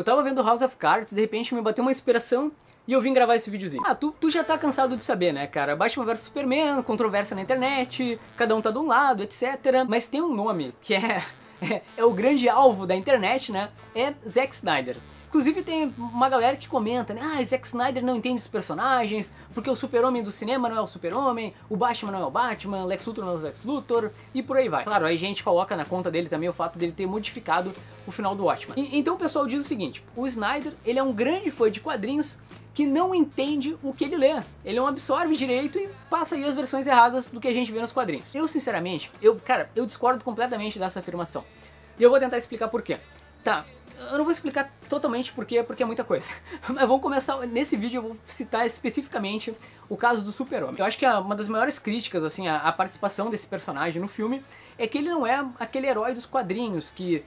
Eu tava vendo House of Cards, de repente me bateu uma inspiração e eu vim gravar esse videozinho. Ah, tu já tá cansado de saber, né, cara? Batman vs Superman, controvérsia na internet, cada um tá de um lado, etc. Mas tem um nome que é o grande alvo da internet, né? É Zack Snyder. Inclusive tem uma galera que comenta, né? Ah, Zack Snyder não entende os personagens, porque o super-homem do cinema não é o super-homem, o Batman não é o Batman, Lex Luthor não é o Lex Luthor, e por aí vai. Claro, aí a gente coloca na conta dele também o fato dele ter modificado o final do Watchmen. Então o pessoal diz o seguinte, o Snyder, ele é um grande fã de quadrinhos que não entende o que ele lê. Ele não absorve direito e passa aí as versões erradas do que a gente vê nos quadrinhos. Eu, sinceramente, eu discordo completamente dessa afirmação. E eu vou tentar explicar por quê. Tá, eu não vou explicar totalmente por quê, porque é muita coisa. Mas vamos começar, nesse vídeo eu vou citar especificamente o caso do Super-Homem. Eu acho que uma das maiores críticas, assim, à participação desse personagem no filme é que ele não é aquele herói dos quadrinhos que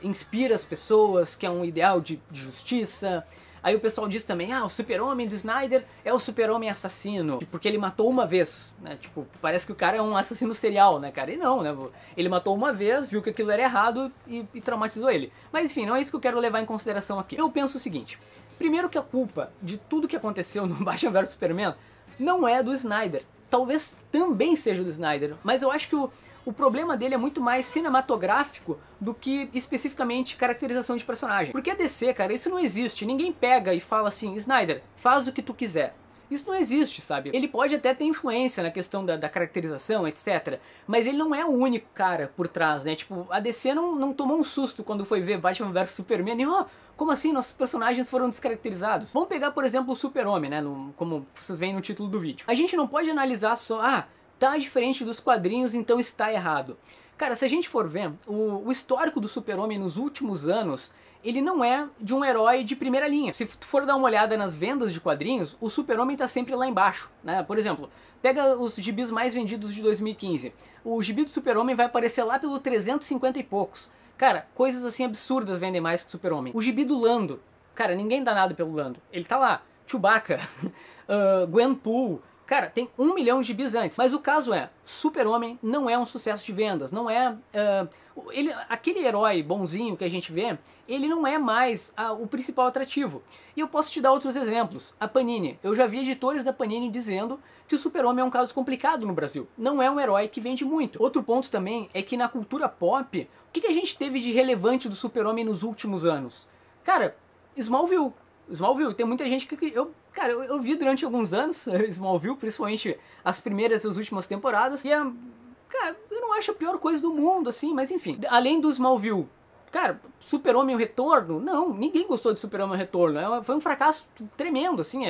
inspira as pessoas, que é um ideal de justiça. Aí o pessoal diz também, ah, o super-homem do Snyder é o super-homem assassino, porque ele matou uma vez, né, tipo, parece que o cara é um assassino serial, né, cara, e não, né, ele matou uma vez, viu que aquilo era errado e traumatizou ele. Mas enfim, não é isso que eu quero levar em consideração aqui. Eu penso o seguinte, primeiro que a culpa de tudo que aconteceu no Batman vs Superman não é do Snyder, talvez também seja do Snyder, mas eu acho que o problema dele é muito mais cinematográfico do que especificamente caracterização de personagem. Porque a DC, cara, isso não existe. Ninguém pega e fala assim, Snyder, faz o que tu quiser. Isso não existe, sabe? Ele pode até ter influência na questão da caracterização, etc. Mas ele não é o único cara por trás, né? Tipo, a DC não tomou um susto quando foi ver Batman vs Superman e, como assim? Nossos personagens foram descaracterizados. Vamos pegar, por exemplo, o Super-Homem, né? Como vocês veem no título do vídeo. A gente não pode analisar só, tá diferente dos quadrinhos, então está errado. Cara, se a gente for ver, o histórico do Super-Homem nos últimos anos, ele não é de um herói de primeira linha. Se tu for dar uma olhada nas vendas de quadrinhos, o Super-Homem tá sempre lá embaixo, né? Por exemplo, pega os gibis mais vendidos de 2015. O gibi do Super-Homem vai aparecer lá pelo 350 e poucos. Cara, coisas assim absurdas vendem mais que o Super-Homem. O gibi do Lando, cara, ninguém dá nada pelo Lando. Ele tá lá, Chewbacca, Gwenpool. Cara, tem 1 milhão de gibis antes. Mas o caso é, Super-Homem não é um sucesso de vendas, não é... aquele herói bonzinho que a gente vê, ele não é mais o principal atrativo. E eu posso te dar outros exemplos. A Panini. Eu já vi editores da Panini dizendo que o Super-Homem é um caso complicado no Brasil. Não é um herói que vende muito. Outro ponto também é que na cultura pop, o que a gente teve de relevante do Super-Homem nos últimos anos? Cara, Smallville, tem muita gente que... Cara, eu vi durante alguns anos Smallville, principalmente as primeiras e as últimas temporadas, e cara, eu não acho a pior coisa do mundo, assim, mas enfim. Além do Smallville, cara, Super-Homem o Retorno, não, ninguém gostou de Super-Homem o Retorno, foi um fracasso tremendo, assim,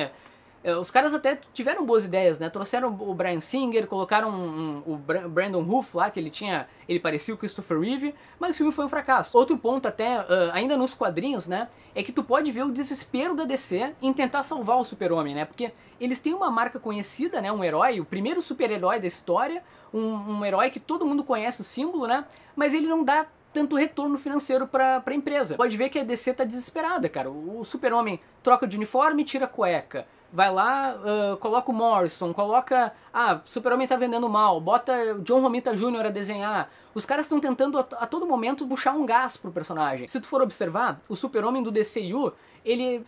os caras até tiveram boas ideias, né? Trouxeram o Bryan Singer, colocaram o Brandon Routh lá, que ele parecia o Christopher Reeve, mas o filme foi um fracasso. Outro ponto até, ainda nos quadrinhos, né? É que tu pode ver o desespero da DC em tentar salvar o Super-Homem, né? Porque eles têm uma marca conhecida, né? Um herói, o primeiro super-herói da história, um herói que todo mundo conhece o símbolo, né? Mas ele não dá tanto retorno financeiro pra empresa. Pode ver que a DC tá desesperada, cara. O Super-Homem troca de uniforme e tira a cueca. Vai lá, coloca o Morrison, coloca... Super-Homem tá vendendo mal, bota John Romita Jr. a desenhar. Os caras estão tentando a todo momento puxar um gás pro personagem. Se tu for observar, o Super-Homem do DCU, ele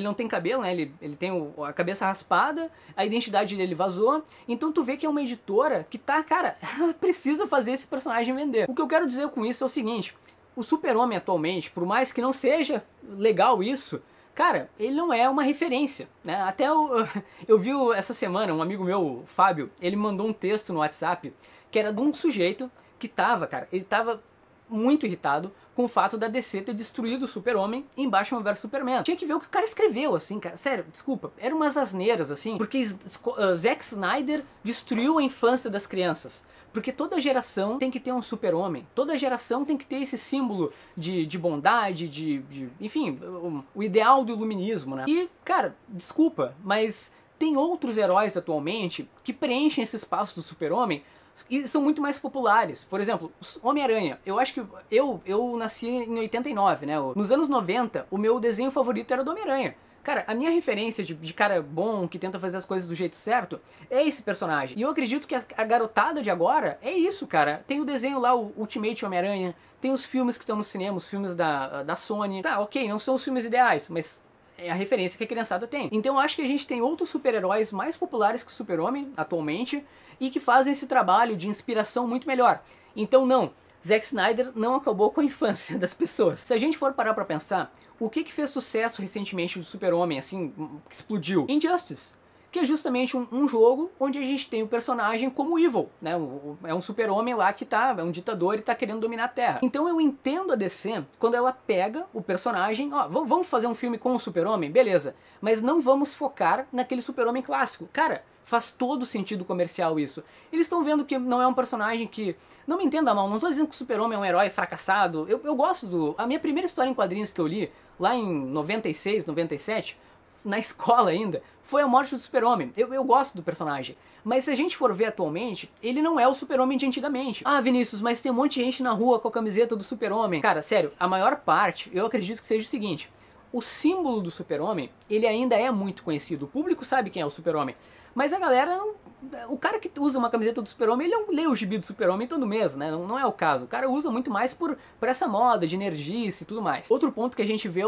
não tem cabelo, né? Ele tem a cabeça raspada, a identidade dele vazou. Então tu vê que é uma editora que tá, cara, ela precisa fazer esse personagem vender. O que eu quero dizer com isso é o seguinte, o Super-Homem atualmente, por mais que não seja legal isso, cara, ele não é uma referência, né? Até eu vi essa semana, um amigo meu, o Fábio, ele mandou um texto no WhatsApp que era de um sujeito que tava, cara, ele tava muito irritado com o fato da DC ter destruído o Super-Homem em Batman vs Superman. Tinha que ver o que o cara escreveu, assim, cara. Sério, desculpa. Eram umas asneiras, assim, porque Zack Snyder destruiu a infância das crianças. Porque toda geração tem que ter um super-homem. Toda geração tem que ter esse símbolo de bondade, enfim, o ideal do iluminismo, né? E, cara, desculpa, mas tem outros heróis atualmente que preenchem esse espaço do super-homem e são muito mais populares. Por exemplo, Homem-Aranha. Eu acho que eu nasci em 89, né? Nos anos 90, o meu desenho favorito era do Homem-Aranha. Cara, a minha referência de cara bom, que tenta fazer as coisas do jeito certo, é esse personagem. E eu acredito que a garotada de agora é isso, cara. Tem o desenho lá, o Ultimate Homem-Aranha, tem os filmes que estão no cinema, os filmes da Sony. Tá, ok, não são os filmes ideais, mas é a referência que a criançada tem. Então eu acho que a gente tem outros super-heróis mais populares que o Super-Homem, atualmente, e que fazem esse trabalho de inspiração muito melhor. Então não, Zack Snyder não acabou com a infância das pessoas. Se a gente for parar pra pensar, o que fez sucesso recentemente do Super-Homem, assim, que explodiu? Injustice, que é justamente um jogo onde a gente tem o personagem como evil, né? É um super-homem lá que é um ditador e tá querendo dominar a Terra. Então eu entendo a DC quando ela pega o personagem, ó, vamos fazer um filme com o Super-Homem? Beleza, mas não vamos focar naquele Super-Homem clássico. Cara, faz todo sentido comercial isso. Eles estão vendo que não é um personagem que... Não me entenda mal, não tô dizendo que o Super-Homem é um herói fracassado. Eu gosto do... A minha primeira história em quadrinhos que eu li, lá em 96, 97, na escola ainda, foi a morte do Super-Homem. Eu gosto do personagem. Mas se a gente for ver atualmente, ele não é o Super-Homem de antigamente. Ah, Vinícius, mas tem um monte de gente na rua com a camiseta do Super-Homem. Cara, sério, a maior parte, eu acredito que seja o seguinte. O símbolo do Super-Homem, ele ainda é muito conhecido. O público sabe quem é o Super-Homem. Mas a galera não... O cara que usa uma camiseta do Super-Homem, ele não lê o gibi do Super-Homem todo mês, né? Não é o caso. O cara usa muito mais por essa moda de energice e tudo mais. Outro ponto que a gente vê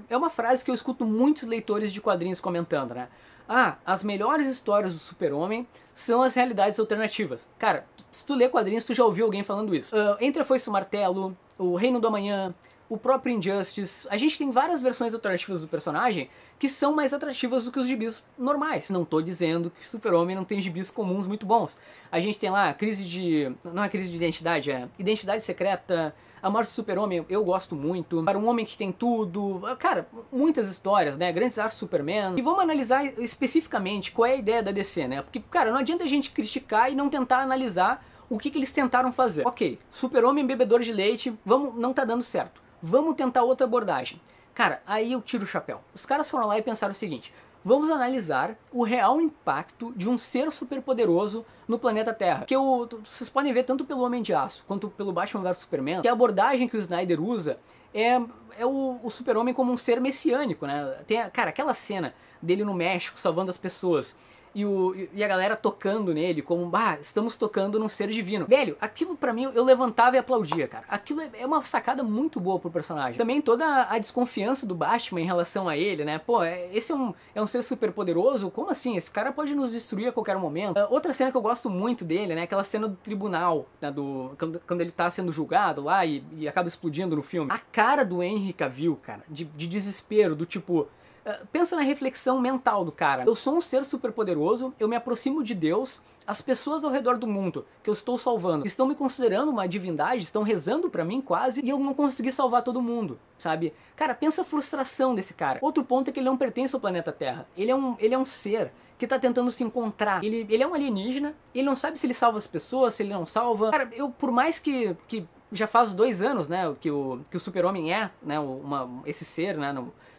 é uma frase que eu escuto muitos leitores de quadrinhos comentando, né? Ah, as melhores histórias do Super-Homem são as realidades alternativas. Cara, se tu lê quadrinhos, tu já ouviu alguém falando isso. Entre a Foice e o Martelo, o Reino do Amanhã, o próprio Injustice, a gente tem várias versões alternativas do personagem que são mais atrativas do que os gibis normais. Não tô dizendo que o Super-Homem não tem gibis comuns muito bons. A gente tem lá não é crise de identidade, é Identidade Secreta, A Morte do Super-Homem, eu gosto muito. Para um Homem que Tem Tudo, cara, muitas histórias, né? Grandes Arcos do Superman. E vamos analisar especificamente qual é a ideia da DC, né? Porque, cara, não adianta a gente criticar e não tentar analisar o que eles tentaram fazer. Ok, Super-Homem bebedor de leite, não tá dando certo. Vamos tentar outra abordagem. Cara, aí eu tiro o chapéu. Os caras foram lá e pensaram o seguinte: vamos analisar o real impacto de um ser superpoderoso no planeta Terra. Que vocês podem ver tanto pelo Homem de Aço quanto pelo Batman vs Superman, que a abordagem que o Snyder usa é o Super-Homem como um ser messiânico, né? Tem, cara, aquela cena dele no México salvando as pessoas e a galera tocando nele como, estamos tocando num ser divino. Velho, aquilo pra mim eu levantava e aplaudia, cara. Aquilo é uma sacada muito boa pro personagem. Também toda a desconfiança do Batman em relação a ele, né? Pô, esse é um ser super poderoso? Como assim? Esse cara pode nos destruir a qualquer momento. Outra cena que eu gosto muito dele, né? Aquela cena do tribunal, né? Quando ele tá sendo julgado lá e acaba explodindo no filme. A cara do Henry Cavill, cara, de desespero, do tipo... Pensa na reflexão mental do cara. Eu sou um ser super poderoso, eu me aproximo de Deus, as pessoas ao redor do mundo que eu estou salvando estão me considerando uma divindade, estão rezando pra mim quase, e eu não consegui salvar todo mundo, sabe? Cara, pensa a frustração desse cara. Outro ponto é que ele não pertence ao planeta Terra. Ele é um ser que tá tentando se encontrar. Ele é um alienígena, ele não sabe se ele salva as pessoas, se ele não salva. Cara, por mais que já faz 2 anos, né, que o Super-Homem é, né, esse ser, né,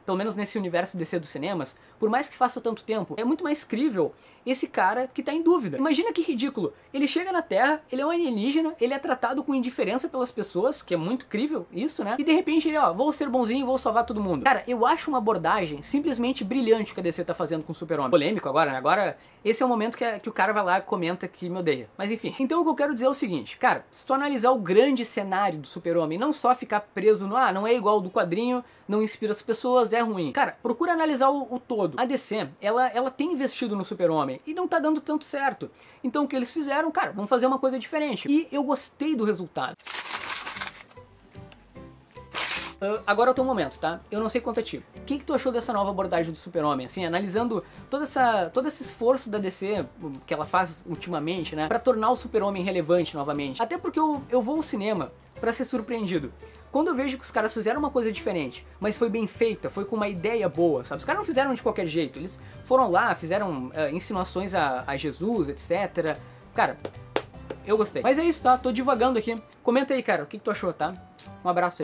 pelo menos nesse universo DC dos cinemas, por mais que faça tanto tempo, é muito mais crível esse cara que tá em dúvida. Imagina que ridículo. Ele chega na Terra, ele é um alienígena, ele é tratado com indiferença pelas pessoas, que é muito crível isso, né? E de repente ele, vou ser bonzinho e vou salvar todo mundo. Cara, eu acho uma abordagem simplesmente brilhante que a DC tá fazendo com o Super-Homem. Polêmico agora, né? Agora, esse é o momento que o cara vai lá e comenta que me odeia. Mas enfim. Então o que eu quero dizer é o seguinte, cara, se tu analisar o grande cenário do Super-Homem, não só ficar preso no, não é igual ao do quadrinho, não inspira as pessoas, é ruim. Cara, procura analisar o todo. A DC, ela tem investido no Super-Homem e não tá dando tanto certo. Então o que eles fizeram, cara, vamos fazer uma coisa diferente. E eu gostei do resultado. Agora é o teu momento, tá? Eu não sei quanto a ti. O que tu achou dessa nova abordagem do Super-Homem? Assim, analisando todo esse esforço da DC que ela faz ultimamente, né? Pra tornar o Super-Homem relevante novamente. Até porque eu vou ao cinema pra ser surpreendido. Quando eu vejo que os caras fizeram uma coisa diferente, mas foi bem feita, foi com uma ideia boa, sabe? Os caras não fizeram de qualquer jeito. Eles foram lá, fizeram insinuações a Jesus, etc. Cara, eu gostei. Mas é isso, tá? Tô divagando aqui. Comenta aí, cara, o que tu achou, tá? Um abraço aí.